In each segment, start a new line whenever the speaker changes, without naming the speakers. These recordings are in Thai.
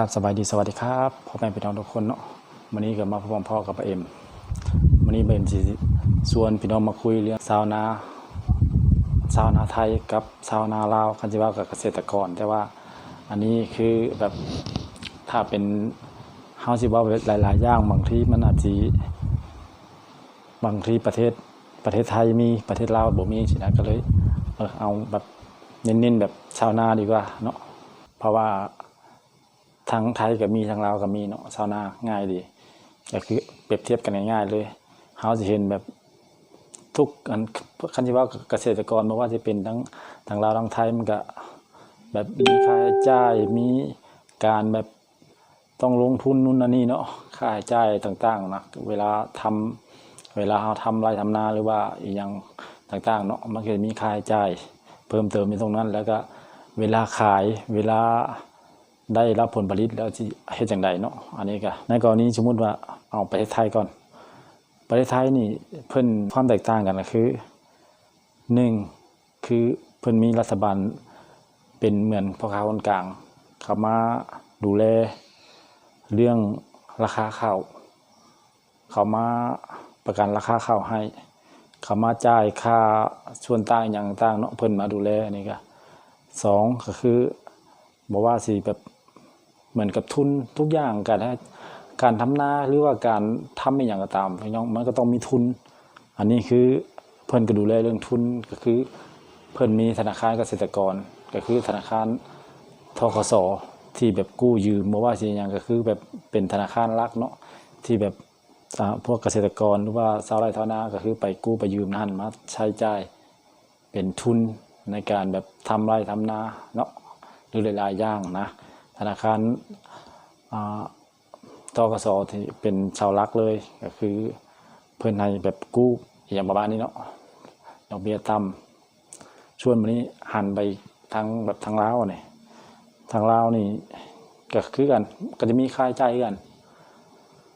ครับสวัสดีครับพ่อแม่พี่น้องทุกคนเนาะวันนี้ก็มาพบพ่อกับเอ็มวันนี้เป็นสิชวนพี่น้องมาคุยเรื่องชาวนาไทยกับชาวนาลาวคันสิว่ากับเกษตรกรแต่ว่าอันนี้คือแบบถ้าเป็นเฮาสิว่าหลายๆอย่างบางทีมันอาจสิบางทีประเทศไทยมีประเทศลาวบ่มีสินะก็เลยเอาแบบเน้นๆแบบชาวนาดีกว่าเนาะเพราะว่าทั้งไทยก็มีทั้งลาวก็มีเนาะชาวนาง่ายดีก็คือเปรียบเทียบกันง่ายๆเลยเฮาสิเห็นแบบทุกอันคันที่ว่าเกษตรกรบ่ว่าสิเป็นทั้งลาวทั้งไทยมันก็แบบมีค่าใช้จ่ายมีการแบบต้องลงทุนนู่นนั่นนี่เนาะค่าใช้จ่ายต่างๆนะเวลาเฮาทำไร่ทำนาหรือว่าอีหยังต่างๆเนาะมันก็มีค่าใช้จ่ายเพิ่มเติมในตรงนั้นแล้วก็เวลาขายเวลาได้รับผลผลิตแล้วสิเฮ็ดจังได๋เนาะอันนี้ก็ในกรณีสมมุติว่าเอาประเทศไทยก่อนประเทศไทยนี่เพิ่นความแตกต่างกันก็คือ1คือเพิ่นมีรัฐบาลเป็นเหมือนพ่อค้าคนกลางเข้ามาดูแลเรื่องราคาข้าวเขามาประกันราคาข้าวให้เขามาจ่ายค่าส่วนต่างอย่างต่างเนาะเพิ่นมาดูแลอันนี้ก็2ก็คือบ่ว่าสิแบบเหมือนกับทุนทุกอย่างการทำนาหรือว่าการทำอีหยังก็ตามพี่น้องมันก็ต้องมีทุนอันนี้คือเพิ่นก็ดูแลเรื่องทุนก็คือเพิ่นมีธนาคารเกษตรกรก็คือธนาคารธกสที่แบบกู้ยืมบ่ว่าสิหยังก็คือแบบเป็นธนาคารหลักเนาะที่แบบพวกเกษตรกรหรือว่าชาวไร่ชาวนาก็คือไปกู้ไปยืมนั่นมาใช้จ่ายเป็นทุนในการแบบทำไร่ทำนาเนาะหรือหลายๆอย่างนะธนาคารธกสที่เป็นเสาหลักเลยก็คือเพิ่นให้แบบกู้อย่างประมาณนี้เนาะดอกเบี้ยต่ำส่วนมื้อนี้หันไปทางแบบทางลาวนี่ทางลาวนี่ก็คือกันก็จะมีค่าใช้จ่ายกัน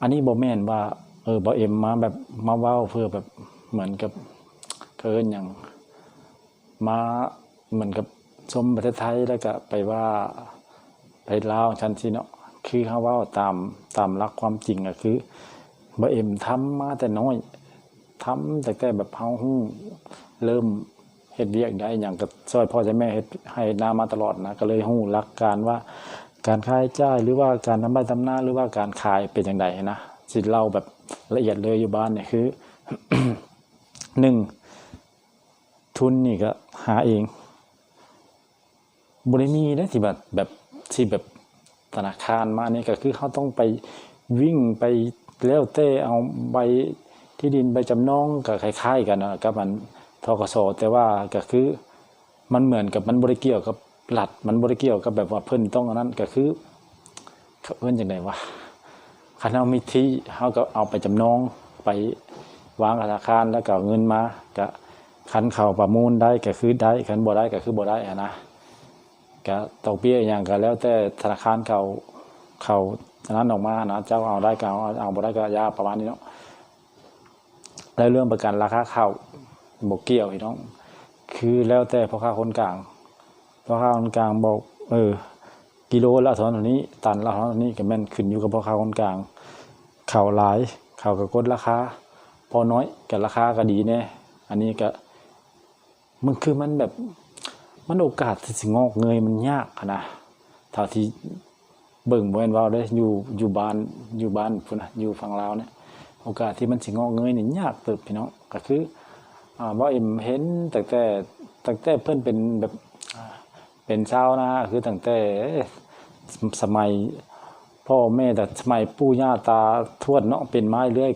อันนี้บ่แม่นว่าบ่เอ็มมาแบบมาเว้าเพื่อแบบเหมือนกับเอิ้นหยังมาเหมือนกับชมประเทศไทยแล้วก็ไปว่าไปลาวจังซี่เนาะคือเฮาเว้าตามหลักความจริงก็คือบ่เอ็มทำมาแต่น้อยทำตั้งแต่แบบเฮาฮู้เริ่มเฮ็ดเวียกได้หยังก็ช่วยพ่อช่วยแม่เฮ็ดให้นามาตลอดนะก็เลยฮู้หลักการว่าการค่าใช้จ่ายหรือว่าการทำไร่ทำนาหรือว่าการขายเป็นจังได๋นะสิเล่าแบบละเอียดเลยอยู่บ้านเนี่ยคือ 1ทุนนี่ก็หาเองบ่ได้มีเด้ที่แบบธนาคารมานี่ก็คือเฮาต้องไปวิ่งไปแล้วแต่เอาใบที่ดินใบจำนองก็คล้ายๆกันกับมันธกสแต่ว่าก็คือมันเหมือนกับมันบ่ได้เกี่ยวกับรัฐมันบ่ได้เกี่ยวกับแบบว่าเพิ่นต้องอันนั้นก็คือเขาเอิ้นจังได๋วะคันเฮามีที่เฮาก็เอาไปจำนองไปวางธนาคารแล้วก็เอาเงินมาก็คันเข้าประมูลได้ก็คือได้คันบ่ได้ก็คือบ่ได้นะก็ดอกเบี้ยหยังก็แล้วแต่ธนาคารเขาอันนั้นออกมานะเจ้าเอาได้ก็เอาบ่ได้ก็อย่าประมาณนี้เนาะแล้วเรื่องประกันราคาข้าวบ่เกี่ยวพี่น้องคือแล้วแต่พ่อค้าคนกลางบอกกิโลละเท่านี้ตันละเท่านี้ก็แม่นขึ้นอยู่กับพ่อค้าคนกลางข้าวหลายเขาก็กดราคาพอน้อยก็ราคาก็ดีแน่อันนี้ก็มันคือมันแบบมันโอกาสที่สิงอกเงยมันยากนะเท่าที่เบิ่งบ่แม่นว่าได้อยู่บ้านพุ่นน่ะอยู่ฝั่งลาวเนี่ยโอกาสที่มันสิงอกเงยนี่ยากเติบพี่น้องก็คือบ่เอ็มเห็นตั้งแต่เพิ่นเป็นแบบเป็นชาวนาคือตั้งแต่สมัยพ่อแม่แต่สมัยปู่ย่าตาทวดเนาะเป็นไม้เรื่อย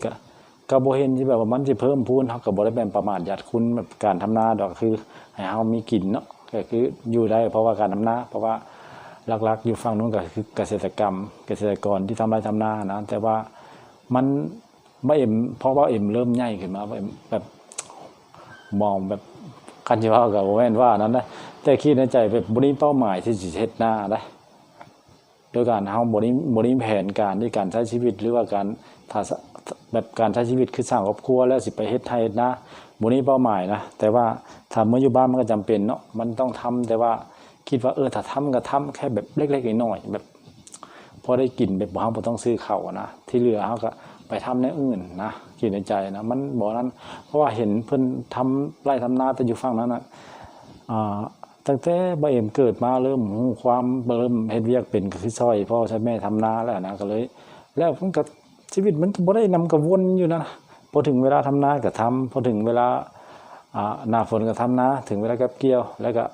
ก็บ่เห็นที่แบบว่ามันสิเพิ่มพูนเฮาก็บ่ได้แม่นประมาทญาติคุณแบบการทำนาดอกคือให้เฮามีกินเนาะก็คืออยู่ได้เพราะว่าการทำนาเพราะว่าหลักๆอยู่ฝั่งนู้นก็คือเกษตรกรที่ทำไร่ทำนานะแต่ว่ามันบ่เอ็มเพราะว่าเอ็มเริ่มใหญ่ขึ้นมาบ่เอ็มแบบมองแบบคันสิว่าก็บ่แม่นว่านั้นนะแต่คิดในใจแบบบ่มีเป้าหมายที่สิเฮ็ดนาได้โดยการเฮาบ่ได้แผนการในการใช้ชีวิตหรือว่าการถ้าแบบการใช้ชีวิตคือสร้างครอบครัวแล้วสิไปเฮ็ดไร่เฮ็ดนาบ่มีเป้าหมายนะแต่ว่าถ้าเมื่ออยู่บ้านมันก็จำเป็นเนาะมันต้องทำแต่ว่าคิดว่าถ้าทำก็ทำแค่แบบเล็กๆน้อยๆแบบ อได้กินแบบเฮาบ่ต้องซื้อข้าวนะที่เหลือเฮาก็ไปทำในอื่นนะคิดในใจนะมันบ่นั้นเพราะว่าเห็นเพิ่นทำไร่ทำนาแต่อยู่ฝั่งนั้นน่ะตั้งแต่บ่เอ็มเกิดมาเริ่มรู้ความเริ่มเฮ็ดเวียกเป็นก็คือช่วยพ่อช่วยแม่ทำนาแล้วนะก็เลยแล้วมันก็ชีวิตมันก็บ่ได้นำกระวนอยู่นะพอถึงเวลาทำนาก็ทำพอถึงเวลาหน้าฝนก็ทำนาถึงเวลาเก็บเกี่ยวแล้วก็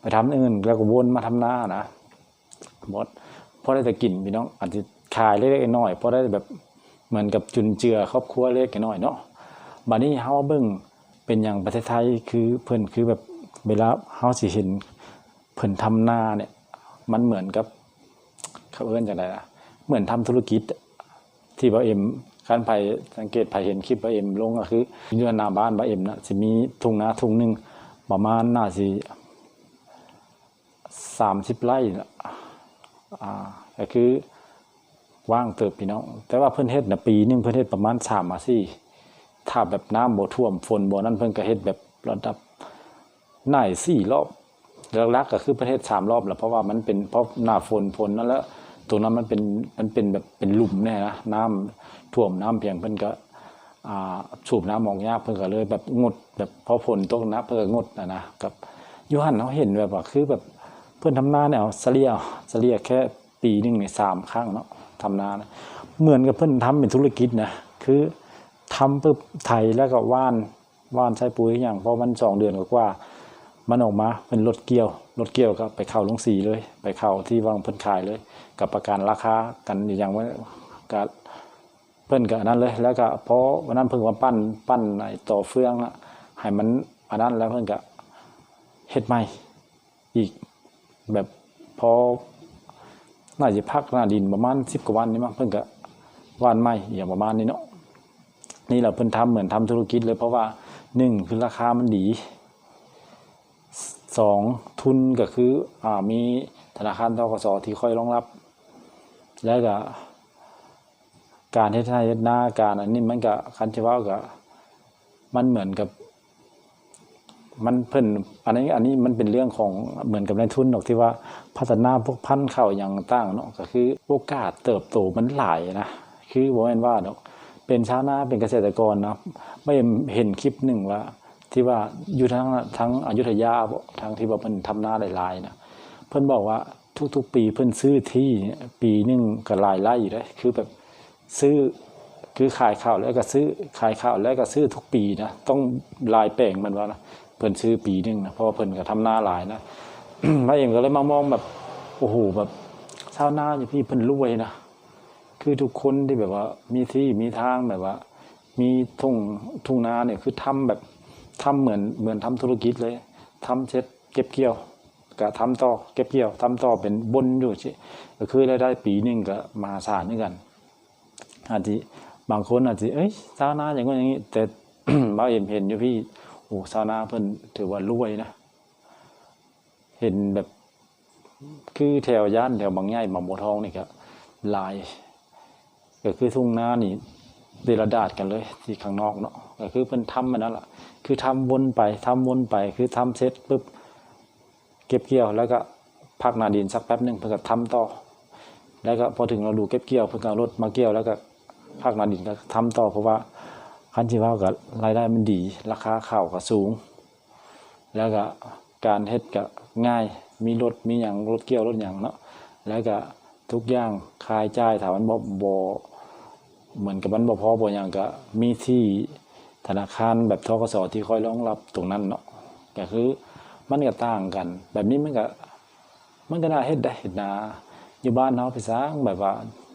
ไปทำอื่นแล้วก็วนมาทำนานะหมดพอได้แต่กินพี่น้องอาจจะขายเล็กๆน้อยๆพอได้แบบเหมือนกับจุนเจือครอบครัวเล็กน้อยเนาะบัดนี้เฮาเบิ่งเป็นอย่างประเทศไทยคือเพิ่นคือแบบเวลาเฮาสิเห็นเพิ่นทำนาเนี่ยมันเหมือนกับเขาเอิ้นจังได๋ล่ะเหมือนทำธุรกิจที่บ่เอ็มคันไผสังเกตไผเห็นคลิปบ่เอ็มลงก็คืออยู่หน้าบ้านบ่เอ็มน่ะสิมีทุ่งนาทุ่งนึงประมาณน่าสิ30 ไร่ก็คือว่างเติบพี่น้องแต่ว่าเพิ่นเฮ็ดน่ะปีนึงเพิ่นเฮ็ดประมาณ3-4ถ้าแบบน้ำบ่ท่วมฝนบ่นั้นเพิ่นก็เฮ็ดแบบระดับหน้า4 รอบหลักๆก็คือประเทศ3 รอบแล้วเพราะว่ามันเป็นเพราะหน้าฝนนั่นแล้วตรงนั้นมันเป็นแบบเป็นหลุมแน่นะน้ำท่วมน้ำเพียงเพิ่นก็สูบน้ำออกยากเพิ่นก็เลยแบบงดแบบพอฝนตกนะเพิ่นก็งดนะกับอยู่หั่นเฮาเห็นแบบว่าคือแบบเพิ่นทำนาเนี่ยเอาเฉลี่ยแค่ปีนึงนี่3 ครั้งเนาะทำนานะเหมือนกับเพิ่นทำเป็นธุรกิจนะคือทำปึ๊บไถแล้วก็ว่านใช้ปุ๋ยอย่างพอมัน2 เดือนกว่ามันออกมาเป็นรถเกี่ยวก็ไปเข้าโรงสีเลยไปเข้าที่วางเพิ่นขายเลยกับประกันราคากันอย่างว่าก็เพิ่นก็อันนั้นเลยแล้วก็พอวันนั้นเพิ่นว่าปั้นไอ้ต่อเฟืองอะให้มันอันนั้นแล้วเพิ่นก็เฮ็ดใหม่อีกแบบพอน่าจะพักหน้าดินประมาณ10 กว่าวันนี่มั้งเพิ่นก็ว่านใหม่อย่างประมาณนี้เนาะนี่แหละเพิ่นทำเหมือนทำธุรกิจเลยเพราะว่า1คือราคามันดี2ทุนก็คือมีธนาคารธกสที่คอยรองรับแล้วก็การเฮ็ดไร่เฮ็ดนาการอันนี้มันก็คันสิเว้าก็มันเหมือนกับมันเพิ่นอันนี้มันเป็นเรื่องของเหมือนกับในทุนดอกที่ว่าพัฒนาพวกพันธุ์ข้าวอย่างต่างเนาะก็คือโอกาสเติบโตมันหลายนะคือบ่แม่นว่าดอกเป็นชาวนาเป็นเกษตรกรนะไม่เห็นคลิปนึงว่าที่ว่าอยู่ทั้งอยุธยาบ่ทางที่ว่าเพิ่นทำนาหลายๆนะเพิ่นบอกว่าทุกๆปีเพิ่นซื้อที่ปีนึงก็หลายไร่อยู่เด้คือแบบซื้อคือขายข้าวแล้วก็ซื้อขายข้าวแล้วก็ซื้อทุกปีนะต้องหลายแปลงมันว่านะเพิ่นซื้อปีนึงนะเพราะว่าเพิ่นก็ทำนาหลายนะ มาเองก็เลยมามองแบบโอ้โหแบบชาวนาอย่างพี่เพิ่นรวยนะคือทุกคนที่แบบว่ามีที่มีทางแบบว่ามีทุ่งนาเนี่ยคือทำแบบทำเหมือนทำธุรกิจเลยทำเสร็จเก็บเกี่ยวก็ทำต่อเก็บเกี่ยวทำต่อเป็นบนอยู่สิก็คือรายได้ปีนึงก็มหาศาลเหมือนกันอาจจะบางคนอาจจะชาวนาอย่างงี้แต่ บ่าวเห็นอยู่พี่โอ้ชาวนาเพิ่นถือว่ารวยนะเห็นแบบคือแถวย่านแถวบางใหญ่บางบัวทองนี่ก็หลายก็คือทุ่งนานี่เดรดาษกันเลยที่ข้างนอกเนาะก็คือเพิ่นทำมันนั่นล่ะคือทำวนไปคือทำเสร็จปึ๊บเก็บเกี่ยวแล้วก็พักหน้าดินสักแป๊บนึงเพิ่นก็ทำต่อแล้วก็พอถึงเราดูเก็บเกี่ยวเพิ่นก็เอารถมาเกี่ยวแล้วก็พักหน้าดินก็ทำต่อเพราะว่าคันสิว่าก็รายได้มันดีราคาข้าวก็สูงแล้วก็การเฮ็ดก็ง่ายมีรถมีหยังรถเกี่ยวรถหยังเนาะแล้วก็ทุกอย่างค่าใช้จ่ายถ้ามันบ่เหมือนกับมันบ่พอบ่หยังก็มีที่ธนาคารแบบธกสที่คอยรองรับตรงนั้นเนาะก็คือมันก็ต่างกันแบบนี้มันก็น่าเฮ็ดได้เฮ็ดนาอยู่บ้านเฮาไปสร้างแบบว่า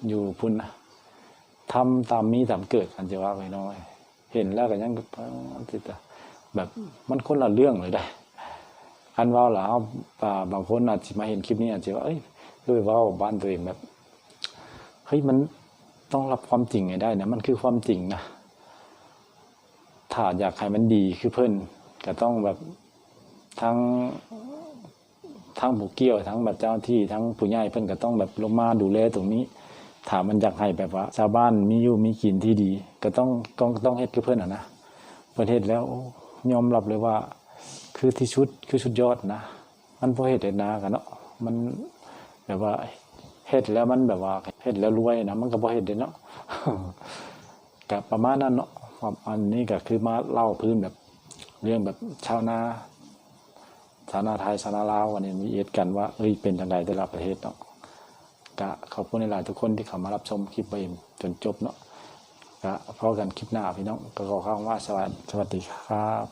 อยู่พุ่นนะทำตามมีตามเกิดกันสิว่าไปน้อยเห็นแล้วก็ยังติดแบบมันคนละเรื่องเลยได้คันเว้าล่ะเฮาบางคนอาจสิมาเห็นคลิปนี้อาจสิว่าคือไปเว้าบ้านตัวเองแบบเฮ้ยมันต้องรับความจริงให้ได้นะมันคือความจริงนะถ้าอยากให้มันดีคือเพิ่นก็ต้องแบบทั้งผู้เกี่ยวทั้งแบบเจ้าที่ทั้งผู้ใหญ่เพิ่นก็ต้องแบบลงมาดูแลตรงนี้ถ้ามันอยากให้แบบว่าชาวบ้านมีอยู่มีกินที่ดีก็ต้องเฮ็ดคือเพิ่นนะประเทศแล้วยอมรับเลยว่าคือที่สุดคือสุดยอดนะมันบ่เฮ็ดนากันเนาะมันแบบว่าเฮ็ดแล้วมันแบบว่า เฮ็ดแล้วรวยนะมันก็บ่เฮ็ดเด้เนาะ ก็ประมาณนั้นเนาะอันนี้ก็คือมาเล่าพื้นแบบเรื่องแบบชาวนาไทยชาวนาลาวอันนี้มีเอ็ดกันว่าเป็นจังไดแต่ละประเทศเนาะก็ขอบคุณหลายๆทุกคนที่เข้ามารับชมคลิปเอ็มจนจบเนาะก็พบกันคลิปหน้าพี่น้องก็ขอคำว่าสวัสดีครับ